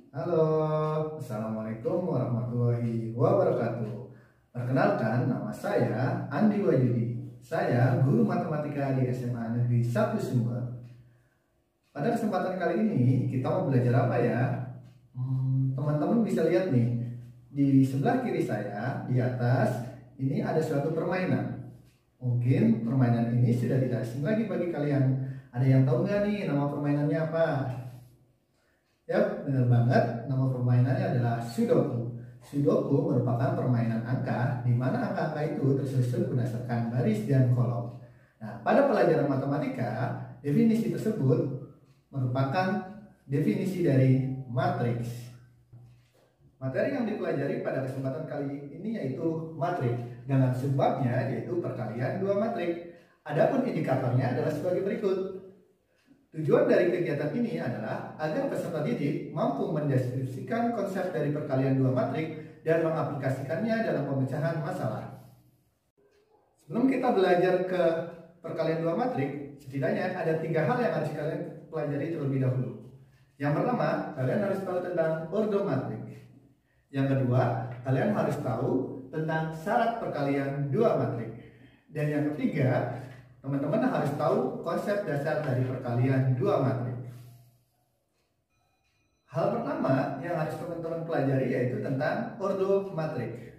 Halo, Assalamualaikum warahmatullahi wabarakatuh. Perkenalkan, nama saya Andi Wahyudi. Saya guru matematika di SMA Negeri 1 Sumber. Pada kesempatan kali ini, kita mau belajar apa ya? Teman-teman bisa lihat nih, di sebelah kiri saya, di atas, ini ada suatu permainan. Mungkin permainan ini sudah tidak asing lagi bagi kalian. Ada yang tahu nggak nih nama permainannya apa? Ya, benar banget. Nama permainannya adalah Sudoku. Sudoku merupakan permainan angka di mana angka-angka itu tersusun berdasarkan baris dan kolom. Nah, pada pelajaran matematika, definisi tersebut merupakan definisi dari matriks. Materi yang dipelajari pada kesempatan kali ini yaitu matriks dengan sebabnya yaitu perkalian dua matriks. Adapun indikatornya adalah sebagai berikut. Tujuan dari kegiatan ini adalah agar peserta didik mampu mendeskripsikan konsep dari perkalian dua matrik dan mengaplikasikannya dalam pemecahan masalah. Sebelum kita belajar ke perkalian dua matrik, setidaknya ada 3 hal yang harus kalian pelajari terlebih dahulu. Yang pertama, kalian harus tahu tentang ordo matrik. Yang kedua, kalian harus tahu tentang syarat perkalian dua matrik. Dan yang ketiga, teman-teman harus tahu konsep dasar dari perkalian dua matrik. Hal pertama yang harus teman-teman pelajari yaitu tentang ordo matrik.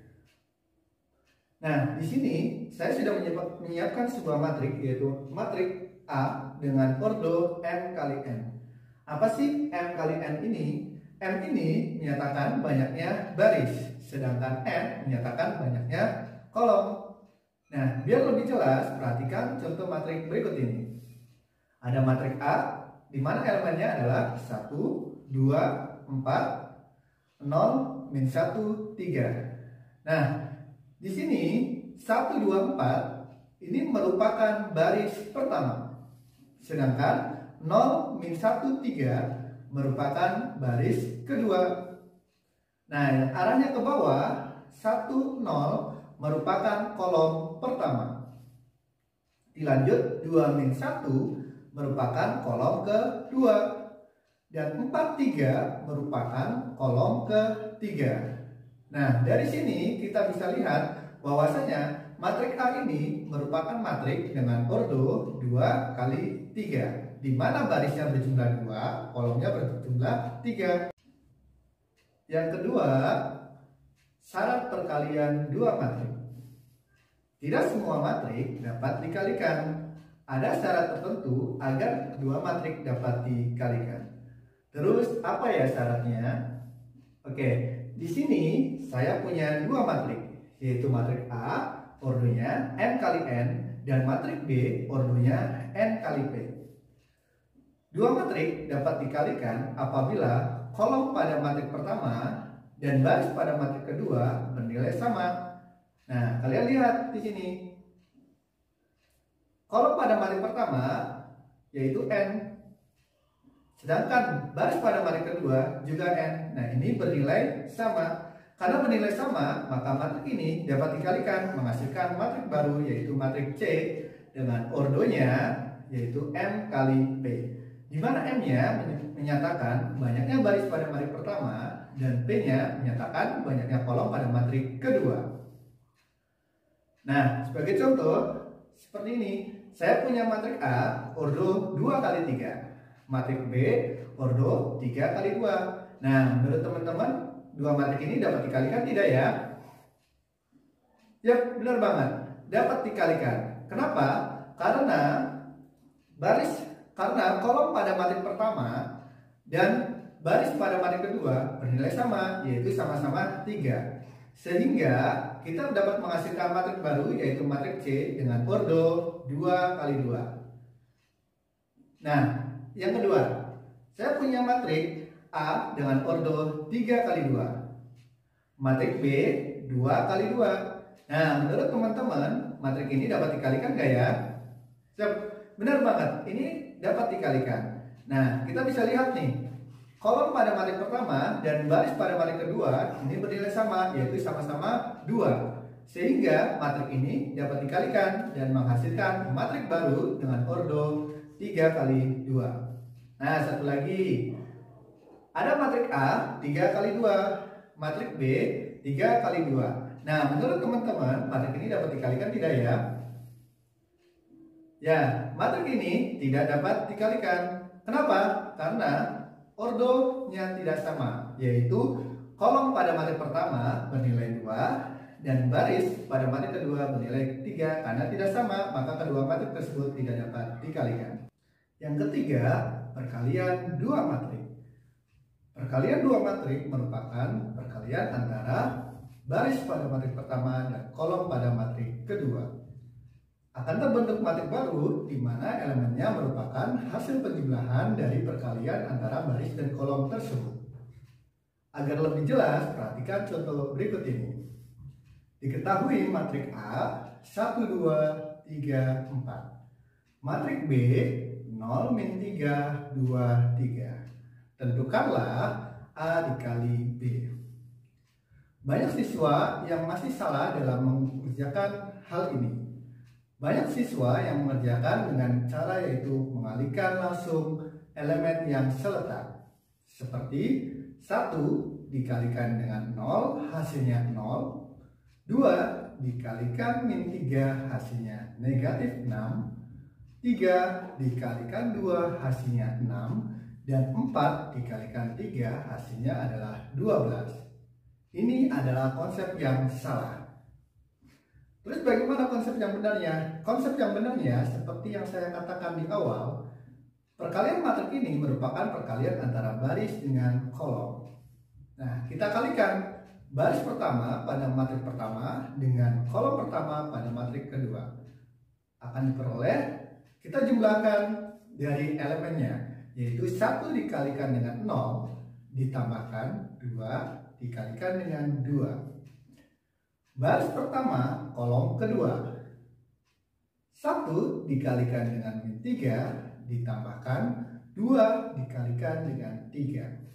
Nah, di sini saya sudah menyiapkan sebuah matrik yaitu matrik A dengan ordo M kali N. Apa sih M kali N ini? M ini menyatakan banyaknya baris, sedangkan N menyatakan banyaknya kolom. Nah, biar lebih jelas, perhatikan contoh matrik berikut ini. Ada matrik A, di mana elemennya adalah 1, 2, 4, 0, min 1, 3. Nah, di sini 1, 2, 4 ini merupakan baris pertama. Sedangkan 0, min 1, 3 merupakan baris kedua. Nah, arahnya ke bawah, 1, 0 merupakan kolom pertama. Dilanjut 2 min 1 merupakan kolom kedua. Dan 4, 3 merupakan kolom ketiga. Nah, dari sini kita bisa lihat bahwasanya matrik A ini merupakan matrik dengan ordo 2 kali 3, di mana barisnya berjumlah 2, kolomnya berjumlah 3. Yang kedua, syarat perkalian dua matrik. Tidak semua matrik dapat dikalikan. Ada syarat tertentu agar dua matrik dapat dikalikan. Terus apa ya syaratnya? Oke, di sini saya punya dua matrik, yaitu matrik A ordonya M kali N dan matrik B ordonya N kali P. Dua matrik dapat dikalikan apabila kolom pada matrik pertama dan baris pada matrik kedua bernilai sama. Nah, kalian lihat di sini. Kolom pada matrik pertama yaitu N. Sedangkan baris pada matrik kedua juga N. Nah, ini bernilai sama. Karena bernilai sama, maka matrik ini dapat dikalikan menghasilkan matrik baru yaitu matrik C dengan ordonya yaitu M kali P. Di mana M-nya menyatakan banyaknya baris pada matrik pertama dan P-nya menyatakan banyaknya kolom pada matrik kedua. Nah, sebagai contoh seperti ini, saya punya matrik A ordo 2 kali 3, matrik B ordo 3 kali 2. Nah, menurut teman-teman, dua matrik ini dapat dikalikan tidak ya? Ya, benar banget, dapat dikalikan. Kenapa? Karena kolom pada matrik pertama dan baris pada matrik kedua bernilai sama, yaitu sama-sama 3. Sehingga kita dapat menghasilkan matrik baru yaitu matrik C dengan ordo 2 kali 2. Nah, yang kedua, saya punya matrik A dengan ordo 3 kali 2. Matrik B 2 kali 2. Nah, menurut teman-teman, matrik ini dapat dikalikan gak ya? Benar banget, ini dapat dikalikan. Nah, kita bisa lihat nih. Kolom pada matrik pertama dan baris pada matrik kedua ini bernilai sama, yaitu sama-sama 2. Sehingga matrik ini dapat dikalikan dan menghasilkan matrik baru dengan ordo 3 kali 2. Nah, satu lagi. Ada matrik A 3 kali 2, matrik B 3 kali 2. Nah, menurut teman-teman, matrik ini dapat dikalikan tidak ya? Ya, matrik ini tidak dapat dikalikan. Kenapa? Karena ordonya tidak sama, yaitu kolom pada matrik pertama bernilai 2 dan baris pada matrik kedua bernilai 3. Karena tidak sama, maka kedua matrik tersebut tidak dapat dikalikan. Yang ketiga, perkalian dua matrik. Perkalian dua matrik merupakan perkalian antara baris pada matrik pertama dan kolom pada matrik kedua. Akan terbentuk matrik baru di mana elemennya merupakan hasil penjumlahan dari perkalian antara baris dan kolom tersebut. Agar lebih jelas, perhatikan contoh berikut ini. Diketahui matrik A 1, 2, 3, 4. Matrik B 0, min 3, 2, 3. Tentukanlah A dikali B. Banyak siswa yang masih salah dalam mengerjakan hal ini. Banyak siswa yang mengerjakan dengan cara yaitu mengalihkan langsung elemen yang seletak. Seperti 1 dikalikan dengan 0 hasilnya 0, 2 dikalikan min 3 hasilnya negatif 6, 3 dikalikan 2 hasilnya 6, dan 4 dikalikan 3 hasilnya adalah 12. Ini adalah konsep yang salah. Terus bagaimana konsep yang benarnya? Konsep yang benarnya seperti yang saya katakan di awal, perkalian matrik ini merupakan perkalian antara baris dengan kolom. Nah, kita kalikan baris pertama pada matrik pertama dengan kolom pertama pada matrik kedua. Akan diperoleh, kita jumlahkan dari elemennya, yaitu 1 dikalikan dengan 0 ditambahkan 2 dikalikan dengan 2. Baris pertama kolom kedua, 1 dikalikan dengan min 3 ditambahkan 2 dikalikan dengan 3.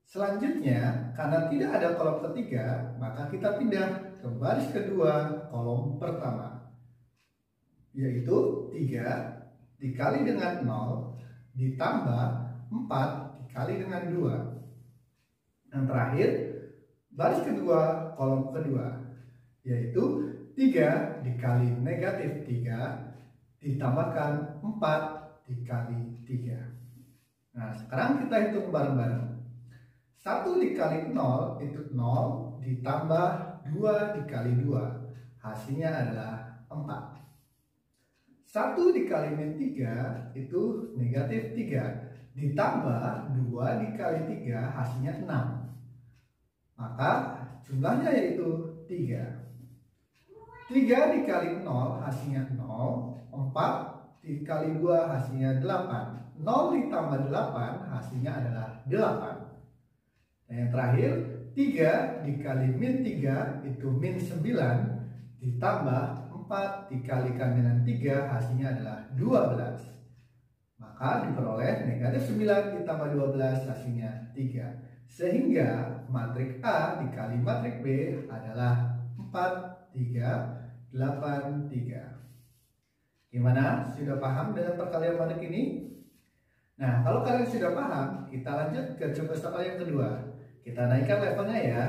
Selanjutnya, karena tidak ada kolom ketiga, maka kita pindah ke baris kedua kolom pertama, yaitu 3 dikali dengan 0 ditambah 4 dikali dengan 2. Yang terakhir, baris kedua kolom kedua, yaitu 3 dikali negatif 3 ditambahkan 4 dikali 3. Nah, sekarang kita hitung bareng-bareng. 1 dikali 0 itu 0 ditambah 2 dikali 2, hasilnya adalah 4. 1 dikali min 3 itu negatif 3 ditambah 2 dikali 3 hasilnya 6. Maka jumlahnya yaitu 3. 3 dikali 0 hasilnya 0. 4 dikali 2 hasilnya 8. 0 ditambah 8 hasilnya adalah 8. Dan yang terakhir, 3 dikali min 3 itu min 9 ditambah 4 dikalikan dengan 3 hasilnya adalah 12. Maka diperoleh negatif 9 ditambah 12 hasilnya 3. Sehingga matrik A dikali matrik B adalah 4, 3, 8, 3. Gimana? Sudah paham dengan perkalian matrik ini? Nah, kalau kalian sudah paham, kita lanjut ke contoh soal yang kedua. Kita naikkan levelnya ya.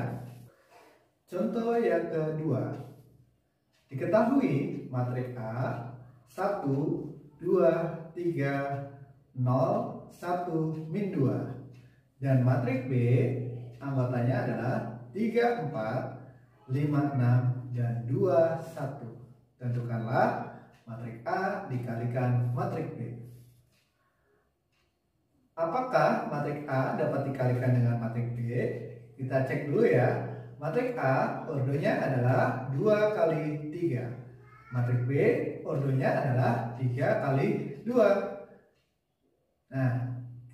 Contoh yang kedua. Diketahui matrik A 1, 2, 3, 0, 1, min 2. Dan matrik B anggotanya adalah 3, 4, 5, 6, dan 2, 1. Tentukanlah matrik A dikalikan matrik B. Apakah matrik A dapat dikalikan dengan matrik B? Kita cek dulu ya. Matrik A ordonya adalah 2 kali 3. Matrik B ordonya adalah 3 kali 2. Nah,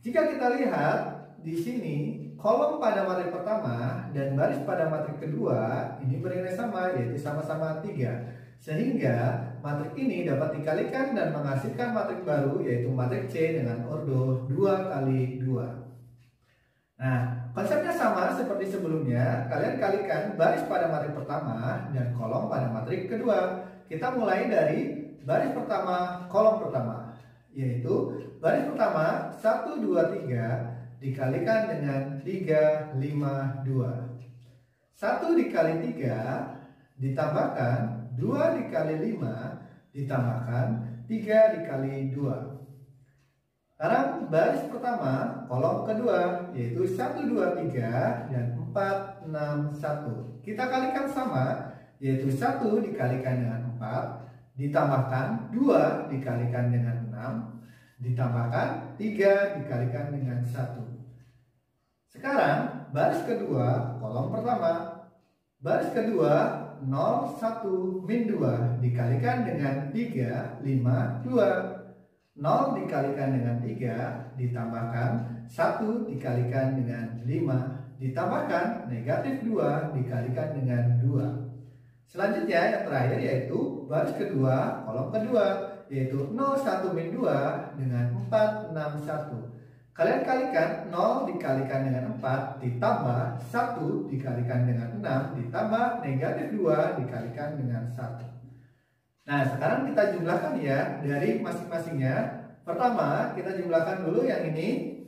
jika kita lihat di sini kolom pada matrik pertama dan baris pada matrik kedua ini bernilai sama, yaitu sama-sama 3. Sehingga matrik ini dapat dikalikan dan menghasilkan matrik baru, yaitu matrik C dengan ordo 2 kali 2. Nah, konsepnya sama seperti sebelumnya. Kalian kalikan baris pada matrik pertama dan kolom pada matrik kedua. Kita mulai dari baris pertama, kolom pertama, yaitu baris pertama 1, 2, 3 dikalikan dengan 3, 5, 2. 1 dikali 3 ditambahkan 2 dikali 5 ditambahkan 3 dikali 2. Sekarang baris pertama, kolom kedua, yaitu 1, 2, 3, dan 4, 6, 1. Kita kalikan sama, yaitu 1 dikalikan dengan 4, ditambahkan 2 dikalikan dengan 6, ditambahkan 3 dikalikan dengan 1. Sekarang, baris kedua, kolom pertama. Baris kedua, 0, 1, min 2 dikalikan dengan 3, 5, 2. 0 dikalikan dengan 3 ditambahkan 1 dikalikan dengan 5 ditambahkan negatif 2 dikalikan dengan 2. Selanjutnya yang terakhir yaitu baris kedua kolom kedua, yaitu 0, 1, min 2 dengan 4, 6, 1. Kalian kalikan 0 dikalikan dengan 4 ditambah 1 dikalikan dengan 6 ditambah negatif 2 dikalikan dengan 1. Nah, sekarang kita jumlahkan ya dari masing-masingnya. Pertama, kita jumlahkan dulu yang ini.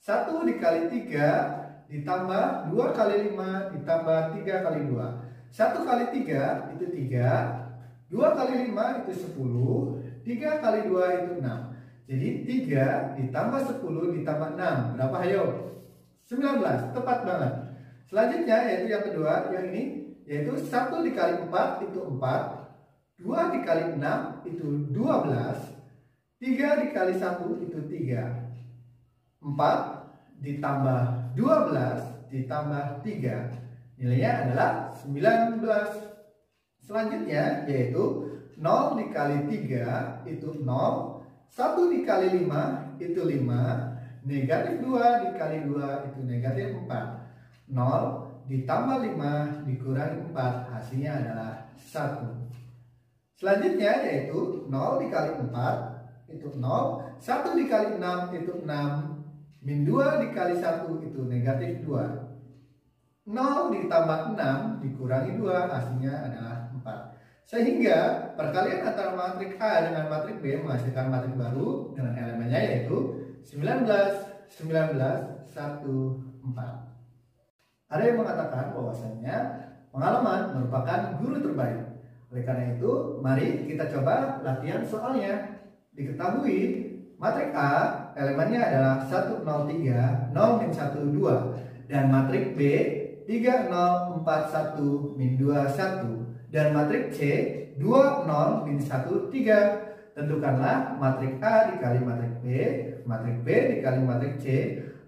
1 dikali 3 ditambah 2 kali 5 ditambah 3 kali 2. 1 kali 3 itu 3, 2 kali 5 itu 10, 3 kali 2 itu 6. Jadi 3 ditambah 10 ditambah 6. Berapa ayo? 19, tepat banget. Selanjutnya yaitu yang kedua, yang ini. Yaitu 1 dikali 4 itu 4. 2 dikali 6 itu 12. 3 dikali 1 itu 3. 4 ditambah 12 ditambah 3. Nilainya adalah 19. Selanjutnya yaitu 0 dikali 3 itu 0. 1 dikali 5 itu 5. Negatif 2 dikali 2 itu negatif 4. 0 ditambah 5 dikurangi 4. Hasilnya adalah 1. Selanjutnya yaitu 0 dikali 4 itu 0, 1 dikali 6 itu 6, min 2 dikali 1 itu negatif 2. 0 ditambah 6 dikurangi 2 hasilnya adalah 4. Sehingga perkalian antara matrik A dengan matrik B menghasilkan matrik baru dengan elemennya yaitu 19, 19, 1, 4. Ada yang mengatakan bahwasanya pengalaman merupakan guru terbaik. Oleh karena itu, mari kita coba latihan soalnya. Diketahui, matrik A elemennya adalah 1, 0, 3, 0, min 1, 2. Dan matrik B 3, 0, 4, 1, min 2, 1. Dan matrik C 2, 0, min 1, 3. Tentukanlah matrik A dikali matrik B dikali matrik C,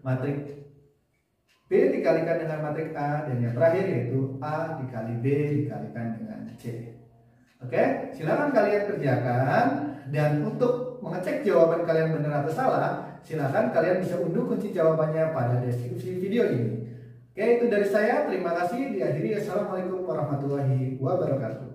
matrik B dikalikan dengan matrik A, dan yang terakhir yaitu A dikali B dikalikan dengan C. Oke, silakan kalian kerjakan, dan untuk mengecek jawaban kalian benar atau salah, silakan kalian bisa unduh kunci jawabannya pada deskripsi video ini. Oke, itu dari saya. Terima kasih. Diakhiri. Assalamualaikum warahmatullahi wabarakatuh.